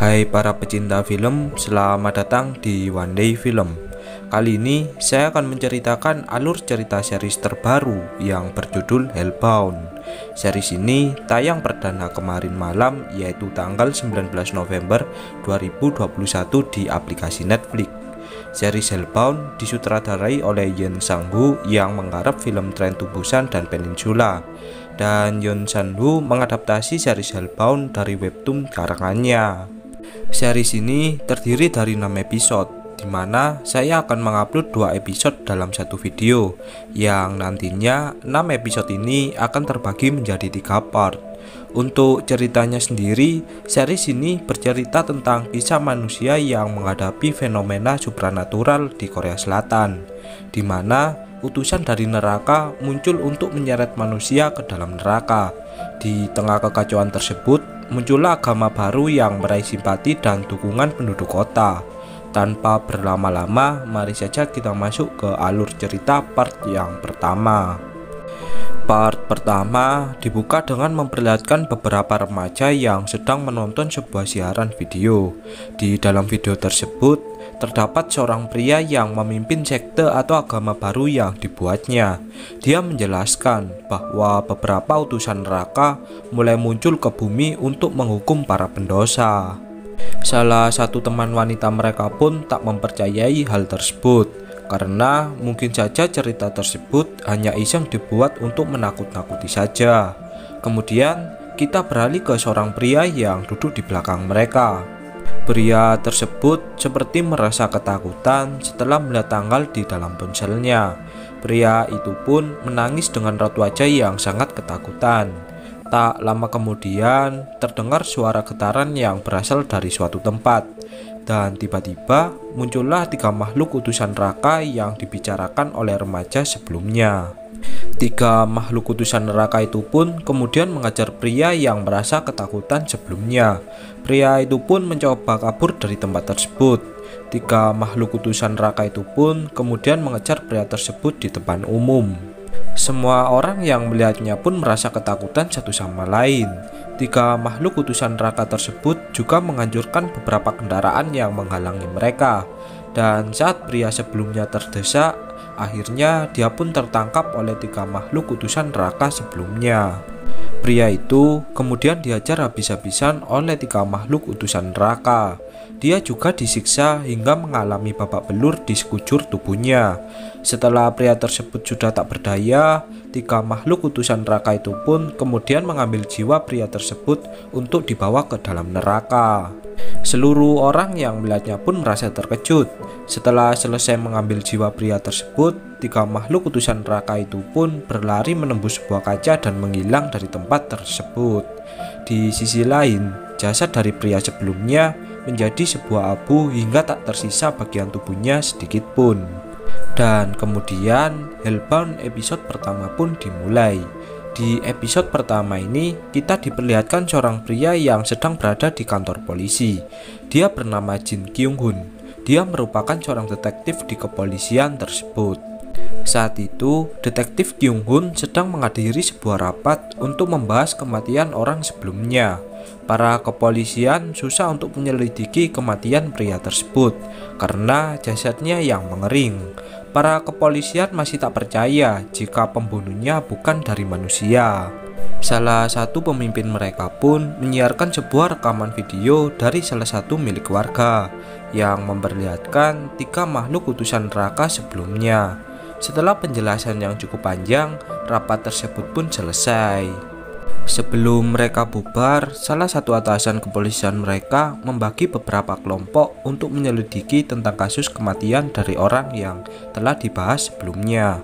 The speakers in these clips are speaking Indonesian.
Hai para pecinta film, selamat datang di One Day Film. Kali ini saya akan menceritakan alur cerita series terbaru yang berjudul Hellbound. Series ini tayang perdana kemarin malam, yaitu tanggal 19 November 2021 di aplikasi Netflix. Series Hellbound disutradarai oleh Yoon Sang-woo yang menggarap film Train to Busan dan Peninsula, dan Yoon Sang-woo mengadaptasi series Hellbound dari webtoon karangannya. Series ini terdiri dari 6 episode, di mana saya akan mengupload 2 episode dalam satu video, yang nantinya 6 episode ini akan terbagi menjadi 3 part. Untuk ceritanya sendiri, series ini bercerita tentang kisah manusia yang menghadapi fenomena supranatural di Korea Selatan, di mana utusan dari neraka muncul untuk menyeret manusia ke dalam neraka. Di tengah kekacauan tersebut, muncullah agama baru yang meraih simpati dan dukungan penduduk kota. Tanpa berlama-lama, mari saja kita masuk ke alur cerita part yang pertama. Part pertama dibuka dengan memperlihatkan beberapa remaja yang sedang menonton sebuah siaran video. Di dalam video tersebut, terdapat seorang pria yang memimpin sekte atau agama baru yang dibuatnya. Dia menjelaskan bahwa beberapa utusan neraka mulai muncul ke bumi untuk menghukum para pendosa. Salah satu teman wanita mereka pun tak mempercayai hal tersebut, karena mungkin saja cerita tersebut hanya iseng dibuat untuk menakut-nakuti saja. Kemudian kita beralih ke seorang pria yang duduk di belakang mereka. Pria tersebut seperti merasa ketakutan setelah melihat tanggal di dalam ponselnya. Pria itu pun menangis dengan raut wajah yang sangat ketakutan. Tak lama kemudian terdengar suara getaran yang berasal dari suatu tempat, dan tiba-tiba muncullah 3 makhluk utusan neraka yang dibicarakan oleh remaja sebelumnya. 3 makhluk utusan neraka itu pun kemudian mengajar pria yang merasa ketakutan sebelumnya. Pria itu pun mencoba kabur dari tempat tersebut. 3 makhluk utusan neraka itu pun kemudian mengejar pria tersebut di depan umum. Semua orang yang melihatnya pun merasa ketakutan satu sama lain. 3 makhluk utusan neraka tersebut juga menghancurkan beberapa kendaraan yang menghalangi mereka. Dan saat pria sebelumnya terdesak, akhirnya dia pun tertangkap oleh 3 makhluk utusan neraka sebelumnya. Pria itu kemudian diajar habis-habisan oleh 3 makhluk utusan neraka. Dia juga disiksa hingga mengalami babak belur di sekujur tubuhnya. Setelah pria tersebut sudah tak berdaya, 3 makhluk utusan neraka itu pun kemudian mengambil jiwa pria tersebut untuk dibawa ke dalam neraka. Seluruh orang yang melihatnya pun merasa terkejut. Setelah selesai mengambil jiwa pria tersebut, 3 makhluk utusan neraka itu pun berlari menembus sebuah kaca dan menghilang dari tempat tersebut. Di sisi lain, jasad dari pria sebelumnya menjadi sebuah abu hingga tak tersisa bagian tubuhnya sedikit pun. Dan kemudian Hellbound episode pertama pun dimulai. Di episode pertama ini kita diperlihatkan seorang pria yang sedang berada di kantor polisi. Dia bernama Jin Kyung-hun. Dia merupakan seorang detektif di kepolisian tersebut. Saat itu, detektif Kyung-hun sedang menghadiri sebuah rapat untuk membahas kematian orang sebelumnya. Para kepolisian susah untuk menyelidiki kematian pria tersebut karena jasadnya yang mengering. Para kepolisian masih tak percaya jika pembunuhnya bukan dari manusia. Salah satu pemimpin mereka pun menyiarkan sebuah rekaman video dari salah satu milik warga yang memperlihatkan 3 makhluk utusan neraka sebelumnya. Setelah penjelasan yang cukup panjang, rapat tersebut pun selesai. Sebelum mereka bubar, salah satu atasan kepolisian mereka membagi beberapa kelompok untuk menyelidiki tentang kasus kematian dari orang yang telah dibahas sebelumnya.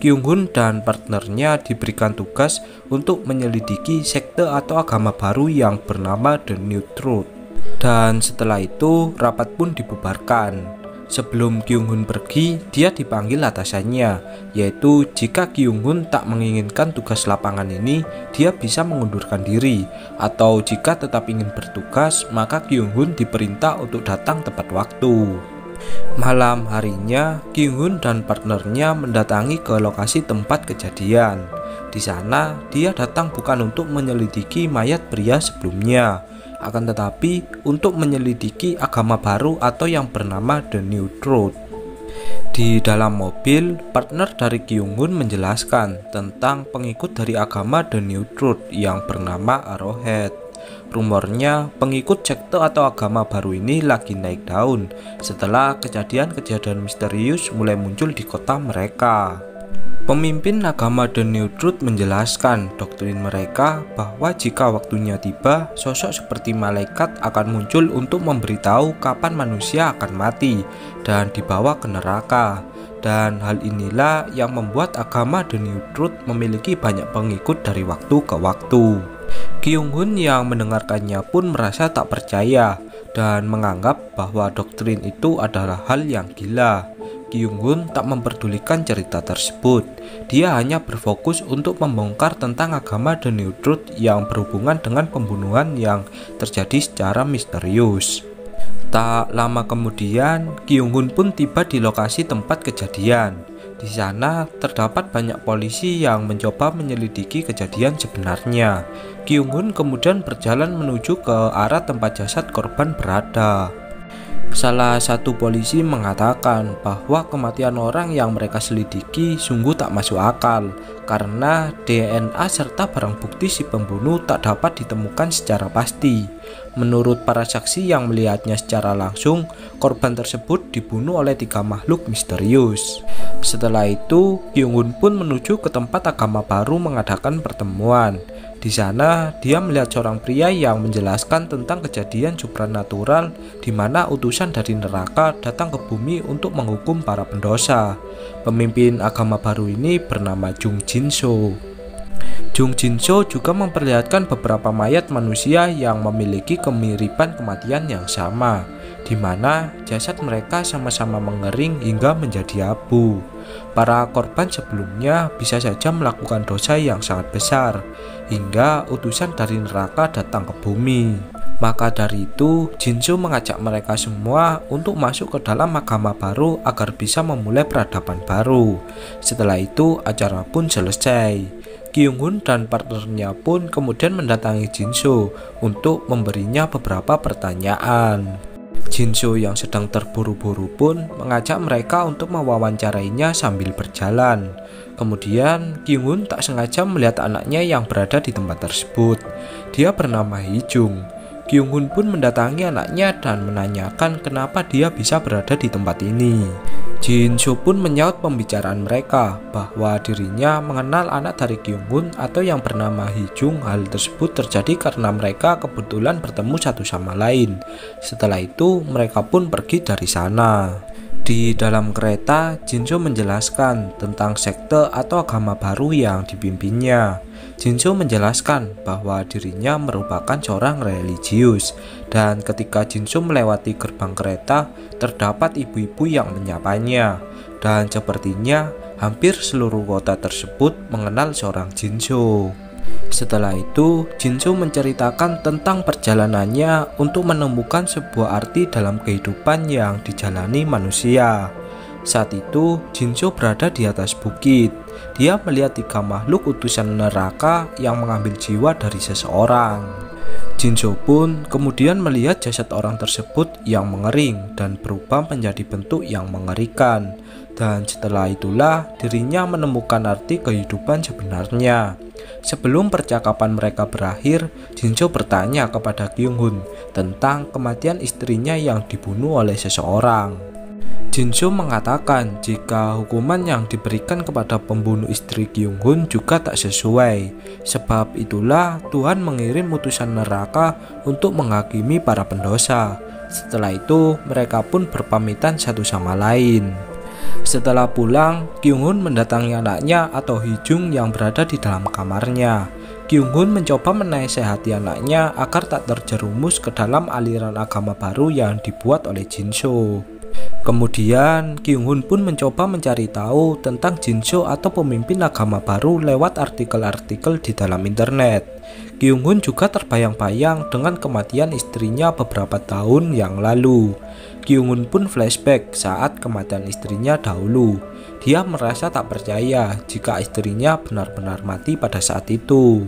Kyung-hun dan partnernya diberikan tugas untuk menyelidiki sekte atau agama baru yang bernama The New Truth. Dan setelah itu, rapat pun dibubarkan. Sebelum Kyung-hun pergi, dia dipanggil atasannya, yaitu jika Kyung-hun tak menginginkan tugas lapangan ini, dia bisa mengundurkan diri, atau jika tetap ingin bertugas, maka Kyung-hun diperintah untuk datang tepat waktu. Malam harinya, Kyung-hun dan partnernya mendatangi ke lokasi tempat kejadian. Di sana, dia datang bukan untuk menyelidiki mayat pria sebelumnya. akan tetapi untuk menyelidiki agama baru atau yang bernama The New Truth. Di dalam mobil, partner dari Kyung-hun menjelaskan tentang pengikut dari agama The New Truth yang bernama Arrowhead. Rumornya pengikut sekte atau agama baru ini lagi naik daun setelah kejadian-kejadian misterius mulai muncul di kota mereka. Pemimpin agama The New Truth menjelaskan doktrin mereka bahwa jika waktunya tiba, sosok seperti malaikat akan muncul untuk memberitahu kapan manusia akan mati dan dibawa ke neraka. Dan hal inilah yang membuat agama The New Truth memiliki banyak pengikut dari waktu ke waktu. Kyung-hun yang mendengarkannya pun merasa tak percaya dan menganggap bahwa doktrin itu adalah hal yang gila. Kyung-hun tak memperdulikan cerita tersebut. Dia hanya berfokus untuk membongkar tentang agama The New Truth yang berhubungan dengan pembunuhan yang terjadi secara misterius. Tak lama kemudian, Kyung-hun pun tiba di lokasi tempat kejadian. Di sana terdapat banyak polisi yang mencoba menyelidiki kejadian sebenarnya. Kyung-hun kemudian berjalan menuju ke arah tempat jasad korban berada. Salah satu polisi mengatakan bahwa kematian orang yang mereka selidiki sungguh tak masuk akal karena DNA serta barang bukti si pembunuh tak dapat ditemukan secara pasti. Menurut para saksi yang melihatnya secara langsung, korban tersebut dibunuh oleh 3 makhluk misterius. Setelah itu, Kyung-hun pun menuju ke tempat agama baru mengadakan pertemuan. Di sana, dia melihat seorang pria yang menjelaskan tentang kejadian supranatural di mana utusan dari neraka datang ke bumi untuk menghukum para pendosa. Pemimpin agama baru ini bernama Jung Jin-soo. Jung Jin-soo juga memperlihatkan beberapa mayat manusia yang memiliki kemiripan kematian yang sama, di mana jasad mereka sama-sama mengering hingga menjadi abu. Para korban sebelumnya bisa saja melakukan dosa yang sangat besar, hingga utusan dari neraka datang ke bumi. Maka dari itu, Jin-soo mengajak mereka semua untuk masuk ke dalam agama baru agar bisa memulai peradaban baru. Setelah itu, acara pun selesai. Kyung-hun dan partnernya pun kemudian mendatangi Jin-soo untuk memberinya beberapa pertanyaan. Jin-soo yang sedang terburu-buru pun mengajak mereka untuk mewawancarainya sambil berjalan. Kemudian Kyung-hun tak sengaja melihat anaknya yang berada di tempat tersebut. Dia bernama Hee-jung. Kyung-hun pun mendatangi anaknya dan menanyakan kenapa dia bisa berada di tempat ini. Jin-soo pun menyaut pembicaraan mereka bahwa dirinya mengenal anak dari Kyung-hun atau yang bernama Hee-jung. Hal tersebut terjadi karena mereka kebetulan bertemu satu sama lain. Setelah itu mereka pun pergi dari sana. Di dalam kereta, Jin-soo menjelaskan tentang sekte atau agama baru yang dipimpinnya. Jin-soo menjelaskan bahwa dirinya merupakan seorang religius, dan ketika Jin-soo melewati gerbang kereta, terdapat ibu-ibu yang menyapanya, dan sepertinya hampir seluruh kota tersebut mengenal seorang Jin-soo. Setelah itu, Jin-soo menceritakan tentang perjalanannya untuk menemukan sebuah arti dalam kehidupan yang dijalani manusia. Saat itu, Jin-soo berada di atas bukit. Dia melihat 3 makhluk utusan neraka yang mengambil jiwa dari seseorang. Jin-soo pun kemudian melihat jasad orang tersebut yang mengering dan berubah menjadi bentuk yang mengerikan. Dan setelah itulah dirinya menemukan arti kehidupan sebenarnya. Sebelum percakapan mereka berakhir, Jin-soo bertanya kepada Kyung-hun tentang kematian istrinya yang dibunuh oleh seseorang. Jin-soo mengatakan jika hukuman yang diberikan kepada pembunuh istri Kyung-hun juga tak sesuai. Sebab itulah Tuhan mengirim utusan neraka untuk menghakimi para pendosa. Setelah itu mereka pun berpamitan satu sama lain. Setelah pulang, Kyung-hun mendatangi anaknya atau Hee-jung yang berada di dalam kamarnya. Kyung-hun mencoba menasehati anaknya agar tak terjerumus ke dalam aliran agama baru yang dibuat oleh Jin-soo. Kemudian Kyung-hun pun mencoba mencari tahu tentang Jin-soo atau pemimpin agama baru lewat artikel-artikel di dalam internet. Kyung-hun juga terbayang-bayang dengan kematian istrinya beberapa tahun yang lalu. Kyung-hun pun flashback saat kematian istrinya dahulu. Dia merasa tak percaya jika istrinya benar-benar mati pada saat itu.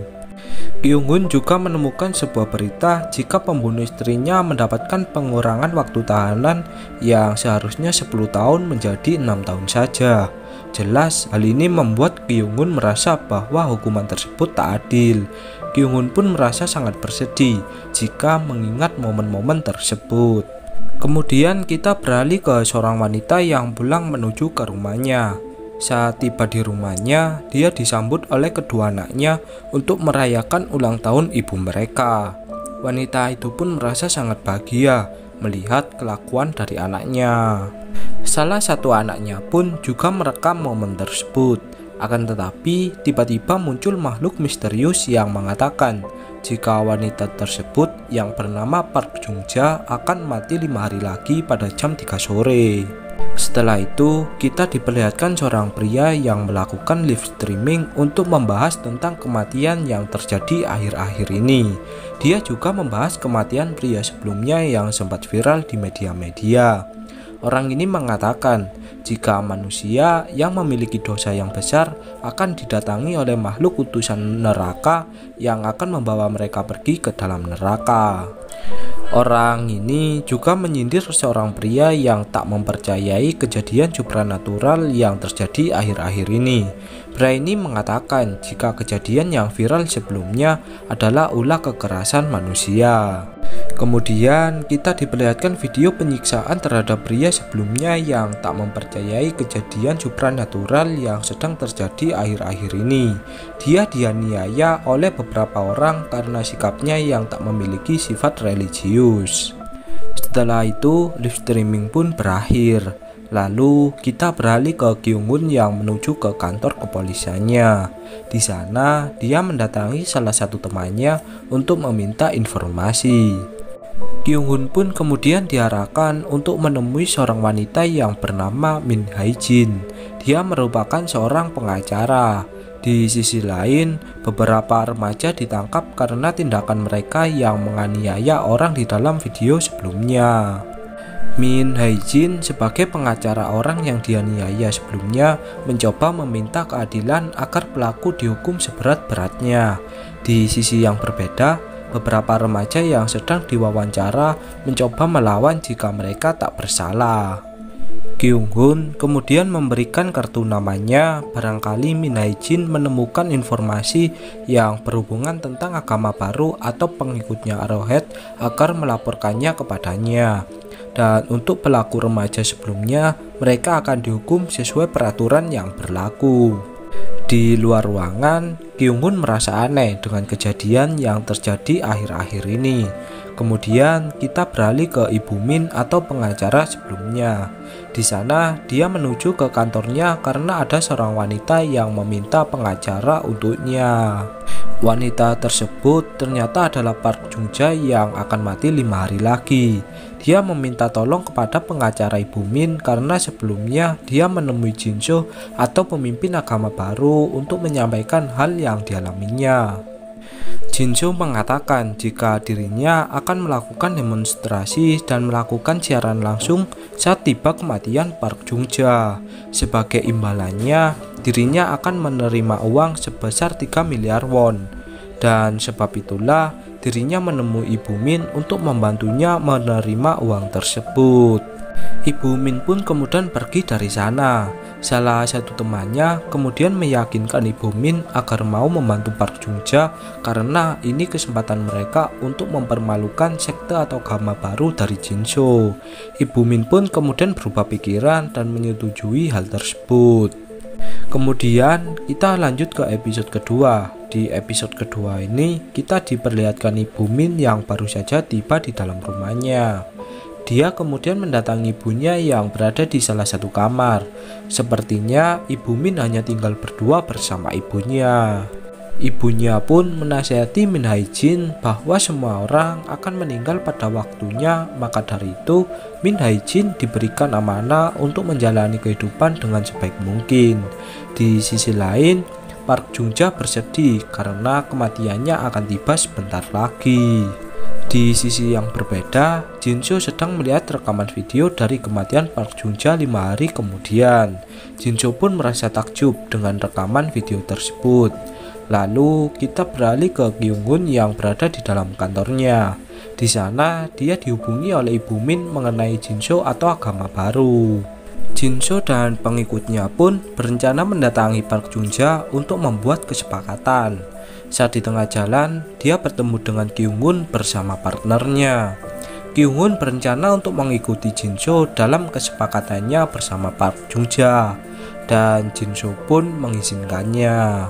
Kyung-hun juga menemukan sebuah berita jika pembunuh istrinya mendapatkan pengurangan waktu tahanan yang seharusnya 10 tahun menjadi 6 tahun saja. Jelas hal ini membuat Kyung-hun merasa bahwa hukuman tersebut tak adil. Kyung-hun pun merasa sangat bersedih jika mengingat momen-momen tersebut. Kemudian kita beralih ke seorang wanita yang pulang menuju ke rumahnya. Saat tiba di rumahnya, dia disambut oleh kedua anaknya untuk merayakan ulang tahun ibu mereka. Wanita itu pun merasa sangat bahagia melihat kelakuan dari anaknya. Salah satu anaknya pun juga merekam momen tersebut. Akan tetapi, tiba-tiba muncul makhluk misterius yang mengatakan jika wanita tersebut yang bernama Park Jung-ja akan mati 5 hari lagi pada jam 3 sore. Setelah itu, kita diperlihatkan seorang pria yang melakukan live streaming untuk membahas tentang kematian yang terjadi akhir-akhir ini. Dia juga membahas kematian pria sebelumnya yang sempat viral di media-media. Orang ini mengatakan jika manusia yang memiliki dosa yang besar akan didatangi oleh makhluk utusan neraka yang akan membawa mereka pergi ke dalam neraka. Orang ini juga menyindir seorang pria yang tak mempercayai kejadian supranatural yang terjadi akhir-akhir ini. Pria ini mengatakan jika kejadian yang viral sebelumnya adalah ulah kekerasan manusia. Kemudian kita diperlihatkan video penyiksaan terhadap pria sebelumnya yang tak mempercayai kejadian supranatural yang sedang terjadi akhir-akhir ini. Dia dianiaya oleh beberapa orang karena sikapnya yang tak memiliki sifat religius. Setelah itu, live streaming pun berakhir. Lalu kita beralih ke Kyung-hun yang menuju ke kantor kepolisiannya. Di sana dia mendatangi salah satu temannya untuk meminta informasi. Kyung-hun pun kemudian diarahkan untuk menemui seorang wanita yang bernama Min Hae-jin. Dia merupakan seorang pengacara. Di sisi lain, beberapa remaja ditangkap karena tindakan mereka yang menganiaya orang di dalam video sebelumnya. Min Hae-jin sebagai pengacara orang yang dianiaya sebelumnya mencoba meminta keadilan agar pelaku dihukum seberat-beratnya. Di sisi yang berbeda, beberapa remaja yang sedang diwawancara mencoba melawan jika mereka tak bersalah. Kyung-hun kemudian memberikan kartu namanya barangkali Min Hae-jin menemukan informasi yang berhubungan tentang agama baru atau pengikutnya Arrowhead agar melaporkannya kepadanya. Dan untuk pelaku remaja sebelumnya, mereka akan dihukum sesuai peraturan yang berlaku. Di luar ruangan, Kyung-hun merasa aneh dengan kejadian yang terjadi akhir-akhir ini. Kemudian kita beralih ke Ibu Min atau pengacara sebelumnya. Di sana dia menuju ke kantornya karena ada seorang wanita yang meminta pengacara untuknya. Wanita tersebut ternyata adalah Park Jung-ja yang akan mati 5 hari lagi. Dia meminta tolong kepada pengacara Ibu Min karena sebelumnya dia menemui Jin-soo atau pemimpin agama baru untuk menyampaikan hal yang dialaminya. Jin-soo mengatakan jika dirinya akan melakukan demonstrasi dan melakukan siaran langsung saat tiba kematian Park Jung-ja. Sebagai imbalannya, dirinya akan menerima uang sebesar 3 miliar won. Dan sebab itulah dirinya menemui Ibu Min untuk membantunya menerima uang tersebut. Ibu Min pun kemudian pergi dari sana. Salah satu temannya kemudian meyakinkan Ibu Min agar mau membantu Park Jung-ja karena ini kesempatan mereka untuk mempermalukan sekte atau agama baru dari Jin-soo. Ibu Min pun kemudian berubah pikiran dan menyetujui hal tersebut. Kemudian kita lanjut ke episode kedua. Di episode kedua ini kita diperlihatkan Ibu Min yang baru saja tiba di dalam rumahnya. Dia kemudian mendatangi ibunya yang berada di salah satu kamar. Sepertinya Ibu Min hanya tinggal berdua bersama ibunya. Ibunya pun menasihati Min Hae-jin bahwa semua orang akan meninggal pada waktunya, maka dari itu Min Hae-jin diberikan amanah untuk menjalani kehidupan dengan sebaik mungkin. Di sisi lain, Park Jung-ja bersedih karena kematiannya akan tiba sebentar lagi. Di sisi yang berbeda, Jin-soo sedang melihat rekaman video dari kematian Park Jung-ja 5 hari kemudian. Jin-soo pun merasa takjub dengan rekaman video tersebut. Lalu kita beralih ke Kyung-hun yang berada di dalam kantornya. Di sana dia dihubungi oleh Ibu Min mengenai Jinsho atau agama baru. Jinsho dan pengikutnya pun berencana mendatangi Park Jung-ja untuk membuat kesepakatan. Saat di tengah jalan, dia bertemu dengan Kyung-hun bersama partnernya. Kyung-hun berencana untuk mengikuti Jinsho dalam kesepakatannya bersama Park Jung-ja, dan Jinsho pun mengizinkannya.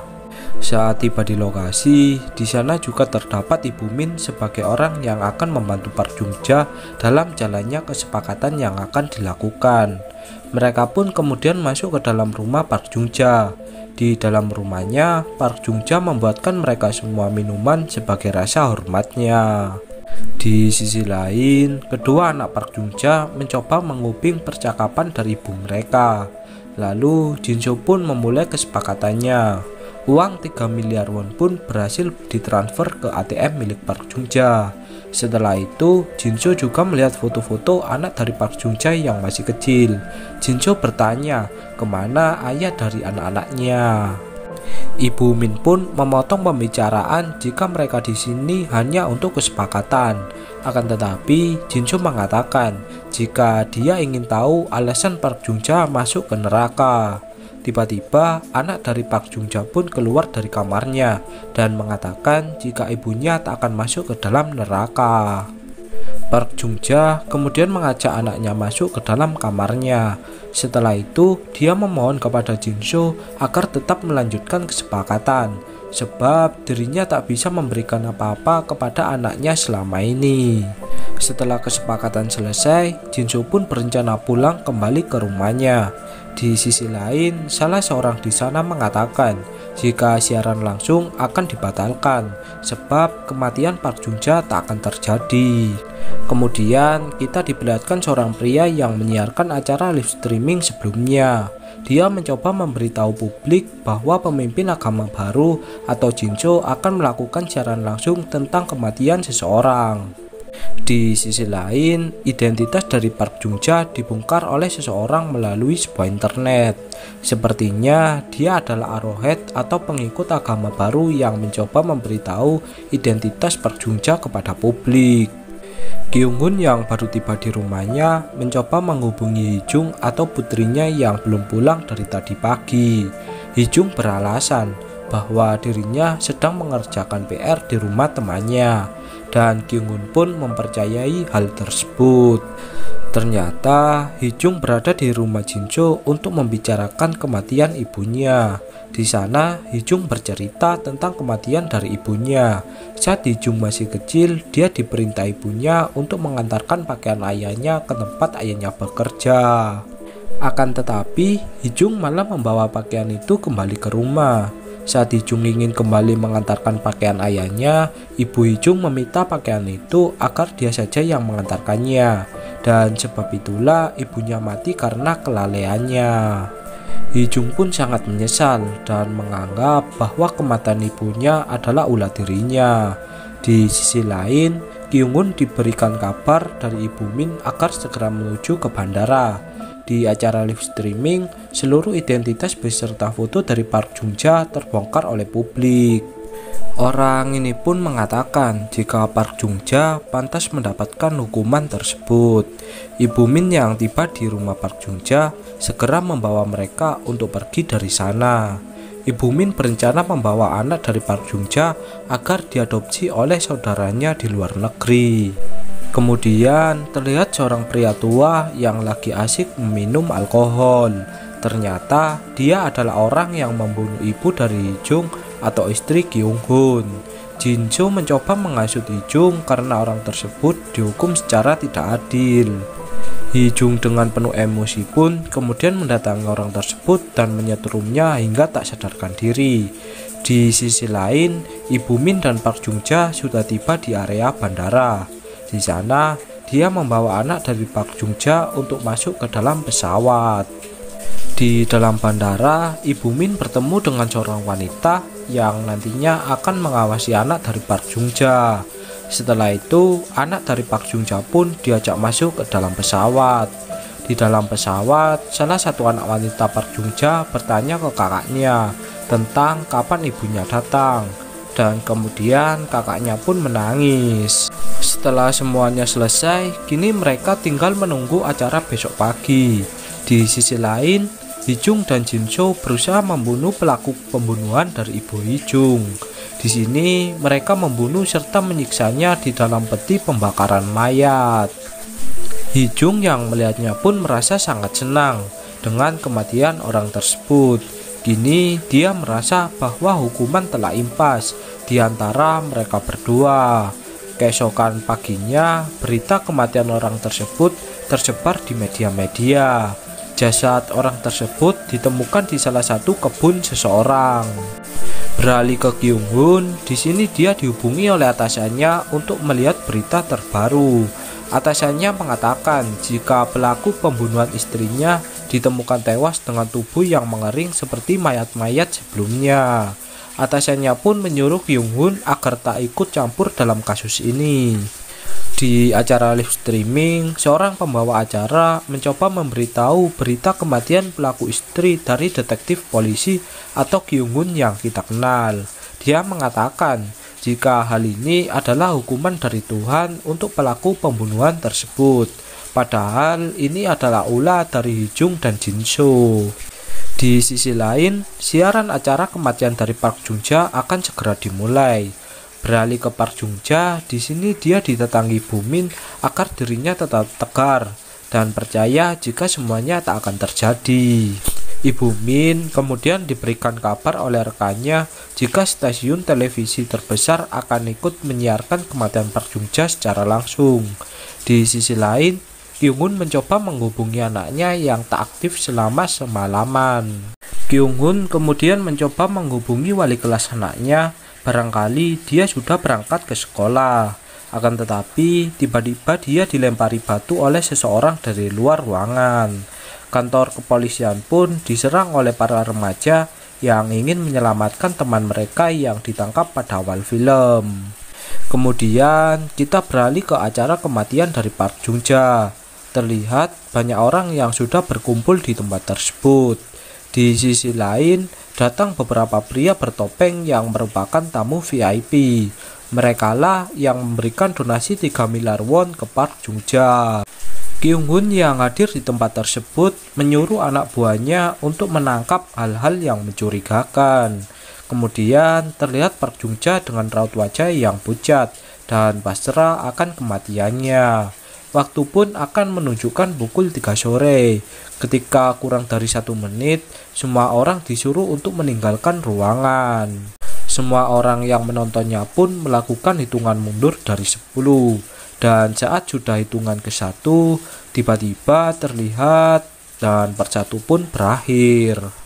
Saat tiba di lokasi, di sana juga terdapat Ibu Min sebagai orang yang akan membantu Park Jung-ja dalam jalannya kesepakatan yang akan dilakukan. Mereka pun kemudian masuk ke dalam rumah Park Jung-ja. Di dalam rumahnya, Park Jung-ja membuatkan mereka semua minuman sebagai rasa hormatnya. Di sisi lain, kedua anak Park Jung-ja mencoba menguping percakapan dari ibu mereka. Lalu Jinsho pun memulai kesepakatannya. Uang 3 miliar won pun berhasil ditransfer ke ATM milik Park Jung-ja. Setelah itu, Jinsho juga melihat foto-foto anak dari Park Jung-ja yang masih kecil. Jinsho bertanya, kemana ayah dari anak-anaknya? Ibu Min pun memotong pembicaraan jika mereka di sini hanya untuk kesepakatan. Akan tetapi, Jinsho mengatakan jika dia ingin tahu alasan Park Jung-ja masuk ke neraka. Tiba-tiba, anak dari Park Jung-ja pun keluar dari kamarnya dan mengatakan jika ibunya tak akan masuk ke dalam neraka. Park Jung-ja kemudian mengajak anaknya masuk ke dalam kamarnya. Setelah itu, dia memohon kepada Jinsho agar tetap melanjutkan kesepakatan, sebab dirinya tak bisa memberikan apa-apa kepada anaknya selama ini. Setelah kesepakatan selesai, Jinsho pun berencana pulang kembali ke rumahnya. Di sisi lain, salah seorang di sana mengatakan jika siaran langsung akan dibatalkan, sebab kematian Park Jung-ja tak akan terjadi. Kemudian kita diperlihatkan seorang pria yang menyiarkan acara live streaming sebelumnya. Dia mencoba memberitahu publik bahwa pemimpin agama baru atau Jinsho akan melakukan siaran langsung tentang kematian seseorang. Di sisi lain, identitas dari Park Jung-ja dibongkar oleh seseorang melalui sebuah internet. Sepertinya dia adalah arrowhead atau pengikut agama baru yang mencoba memberitahu identitas Park Jung-ja kepada publik. Kyung-hun yang baru tiba di rumahnya mencoba menghubungi Hee-jung atau putrinya yang belum pulang dari tadi pagi. Hee-jung beralasan bahwa dirinya sedang mengerjakan PR di rumah temannya, dan Kyung-hun pun mempercayai hal tersebut. Ternyata Hee-jung berada di rumah Jinsho untuk membicarakan kematian ibunya. Di sana Hee-jung bercerita tentang kematian dari ibunya. Saat Hee-jung masih kecil, dia diperintah ibunya untuk mengantarkan pakaian ayahnya ke tempat ayahnya bekerja. Akan tetapi Hee-jung malah membawa pakaian itu kembali ke rumah. Saat Hee-jung ingin kembali mengantarkan pakaian ayahnya, ibu Hee-jung meminta pakaian itu agar dia saja yang mengantarkannya, dan sebab itulah ibunya mati karena kelalaiannya. Hee-jung pun sangat menyesal dan menganggap bahwa kematian ibunya adalah ulah dirinya. Di sisi lain, Kyung-hun diberikan kabar dari Ibu Min agar segera menuju ke bandara. Di acara live streaming, seluruh identitas beserta foto dari Park Jung-ja terbongkar oleh publik. Orang ini pun mengatakan jika Park Jung-ja pantas mendapatkan hukuman tersebut. Ibu Min yang tiba di rumah Park Jung-ja segera membawa mereka untuk pergi dari sana. Ibu Min berencana membawa anak dari Park Jung-ja agar diadopsi oleh saudaranya di luar negeri. Kemudian terlihat seorang pria tua yang lagi asik meminum alkohol. Ternyata dia adalah orang yang membunuh ibu dari Hee-jung atau istri Kyung-hun. Jinsho mencoba menghasut Hee-jung karena orang tersebut dihukum secara tidak adil. Hee-jung dengan penuh emosi pun kemudian mendatangi orang tersebut dan menyetrumnya hingga tak sadarkan diri. Di sisi lain, Ibu Min dan Park Jung-ja sudah tiba di area bandara. Di sana, dia membawa anak dari Park Jung-ja untuk masuk ke dalam pesawat. Di dalam bandara, Ibu Min bertemu dengan seorang wanita yang nantinya akan mengawasi anak dari Park Jung-ja. Setelah itu, anak dari Park Jung-ja pun diajak masuk ke dalam pesawat. Di dalam pesawat, salah satu anak wanita Park Jung-ja bertanya ke kakaknya tentang kapan ibunya datang, dan kemudian kakaknya pun menangis. Setelah semuanya selesai, kini mereka tinggal menunggu acara besok pagi. Di sisi lain, Hee-jung dan Jin-soo berusaha membunuh pelaku pembunuhan dari ibu Hee-jung. Di sini mereka membunuh serta menyiksanya di dalam peti pembakaran mayat. Hee-jung yang melihatnya pun merasa sangat senang dengan kematian orang tersebut. Kini dia merasa bahwa hukuman telah impas di antara mereka berdua. Keesokan paginya, berita kematian orang tersebut tersebar di media-media. Jasad orang tersebut ditemukan di salah satu kebun seseorang. Beralih ke Kyung-hun, di sini dia dihubungi oleh atasannya untuk melihat berita terbaru. Atasannya mengatakan jika pelaku pembunuhan istrinya ditemukan tewas dengan tubuh yang mengering seperti mayat-mayat sebelumnya. Atasannya pun menyuruh Kyung-hun agar tak ikut campur dalam kasus ini. Di acara live streaming, seorang pembawa acara mencoba memberitahu berita kematian pelaku istri dari detektif polisi atau Kyung-hun yang kita kenal. Dia mengatakan jika hal ini adalah hukuman dari Tuhan untuk pelaku pembunuhan tersebut. Padahal ini adalah ulah dari Hee-jung dan Jin-soo. Di sisi lain, siaran acara kematian dari Park Jung-ja akan segera dimulai. Beralih ke Park Jung-ja, di sini dia ditetangi Bu Min agar dirinya tetap tegar dan percaya jika semuanya tak akan terjadi. Ibu Min kemudian diberikan kabar oleh rekannya jika stasiun televisi terbesar akan ikut menyiarkan kematian Park Jung-ja secara langsung. Di sisi lain, Kyung-hun mencoba menghubungi anaknya yang tak aktif selama semalaman. Kyung-hun kemudian mencoba menghubungi wali kelas anaknya, barangkali dia sudah berangkat ke sekolah. Akan tetapi, tiba-tiba dia dilempari batu oleh seseorang dari luar ruangan. Kantor kepolisian pun diserang oleh para remaja yang ingin menyelamatkan teman mereka yang ditangkap pada awal film. Kemudian kita beralih ke acara kematian dari Park Jung-ja. Terlihat banyak orang yang sudah berkumpul di tempat tersebut. Di sisi lain, datang beberapa pria bertopeng yang merupakan tamu VIP. Merekalah yang memberikan donasi 3 miliar won ke Park Jung-ja. Kyung-hun yang hadir di tempat tersebut menyuruh anak buahnya untuk menangkap hal-hal yang mencurigakan. Kemudian terlihat Park Jung-ja dengan raut wajah yang pucat dan pasrah akan kematiannya. Waktu pun akan menunjukkan pukul 3 sore. Ketika kurang dari 1 menit, semua orang disuruh untuk meninggalkan ruangan. Semua orang yang menontonnya pun melakukan hitungan mundur dari 10. Dan saat sudah hitungan ke-1, tiba-tiba terlihat dan part 1 pun berakhir.